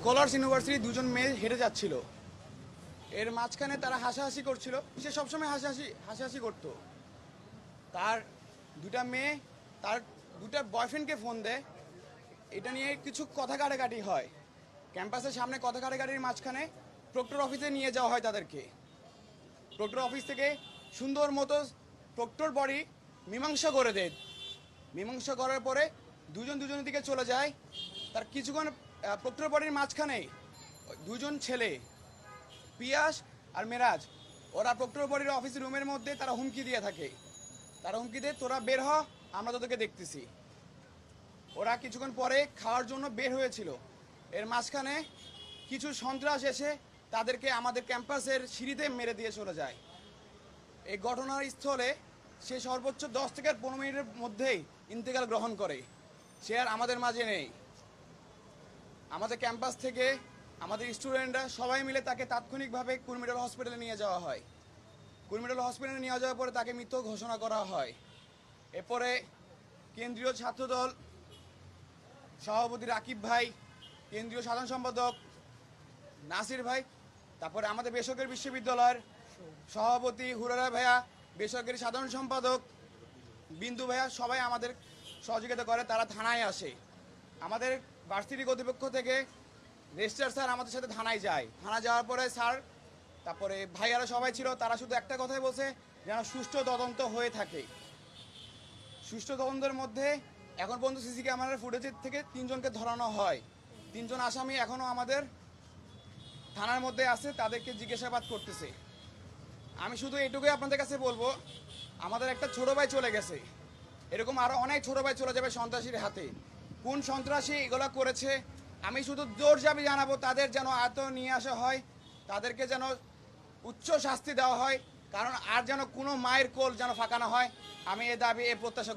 Scholars university দুজন মেয়ে হেঁটে যাচ্ছিল, এর মাঝখানে তারা হাসাহাসি করছিল। সে সবসময় হাসাহাসি করতো। তার দুটা মেয়ে তার দুটা বয়ফ্রেন্ডকে ফোন দেয়, এটা নিয়ে কিছু কথা কাটাকাটি হয়। ক্যাম্পাসের সামনে কথা কাটাকাটির মাঝখানে প্রক্টর অফিসে নিয়ে যাওয়া হয় তাদেরকে। প্রক্টর অফিস থেকে সুন্দর মতো প্রক্টর বডি মীমাংসা করে দেয়। মীমাংসা করার পরে দুজনের দিকে চলে যায়। তার কিছুক্ষণ প্রক্টর বডির মাঝখানে দুজন ছেলে পিয়াস আর মেরাজ, ওরা প্রক্টর বডির অফিস রুমের মধ্যে তারা হুমকি দিয়ে থাকে। তারা হুমকি দেয়, তোরা বের হ, আমরা তোদেরকে দেখতেছি। ওরা কিছুক্ষণ পরে খাওয়ার জন্য বের হয়েছিল। এর মাঝখানে কিছু সন্ত্রাস এসে তাদেরকে আমাদের ক্যাম্পাসের সিঁড়িতে মেরে দিয়ে চলে যায়। এই ঘটনার স্থলে সে সর্বোচ্চ 10 থেকে 15 মিনিটের মধ্যেই ইন্তেকাল গ্রহণ করে। সে আর আমাদের মাঝে নেই। আমাদের ক্যাম্পাস থেকে আমাদের স্টুডেন্টরা সবাই মিলে তাকে তাৎক্ষণিকভাবে কুর্মিটোলা হসপিটালে নিয়ে যাওয়া হয়। কুর্মিটোলা হসপিটালে নিয়ে যাওয়ার পরে তাকে মৃত ঘোষণা করা হয়। এরপরে কেন্দ্রীয় ছাত্রদল সভাপতি রাকিব ভাই, কেন্দ্রীয় সাধারণ সম্পাদক নাসির ভাই, তারপরে আমাদের বেসরকারি বিশ্ববিদ্যালয়ের সভাপতি হুরারা ভাইয়া, বেসরকারি সাধারণ সম্পাদক বিন্দু ভাইয়া, সবাই আমাদের সহযোগিতা করে। তারা থানায় আসে। আমাদের ভার্সিটি কর্তৃপক্ষ থেকে রেজিস্ট্রার স্যার আমাদের সাথে থানায় যায়। থানায় যাওয়ার পরে স্যার, তারপরে ভাইয়ারা সবাই ছিল, তারা শুধু একটা কথাই বলছে, যেন সুষ্ঠু তদন্ত হয়ে থাকে। সুষ্ঠু তদন্তের মধ্যে এখন পর্যন্ত সিসি ক্যামেরার ফুটেজের থেকে 3 জনকে ধরানো হয়। 3 জন আসামি এখনও আমাদের থানার মধ্যে আছে, তাদেরকে জিজ্ঞাসাবাদ করতেছে। আমি শুধু এটুকুই আপনাদের কাছে বলবো, আমাদের একটা ছোট ভাই চলে গেছে, এরকম আরও অনেক ছোট ভাই চলে যাবে সন্ত্রাসীর হাতে। কোন সন্ত্রাসী এগুলো করেছে আমি শুধু জোর দাবি জানাবো, তাদের যেন আয়ত নিয়ে আসা হয়, তাদেরকে যেন উচ্চ শাস্তি দেওয়া হয়, কারণ আর যেন কোনো মায়ের কোল যেন ফাঁকা না হয়। আমি এ দাবি, এ প্রত্যাশা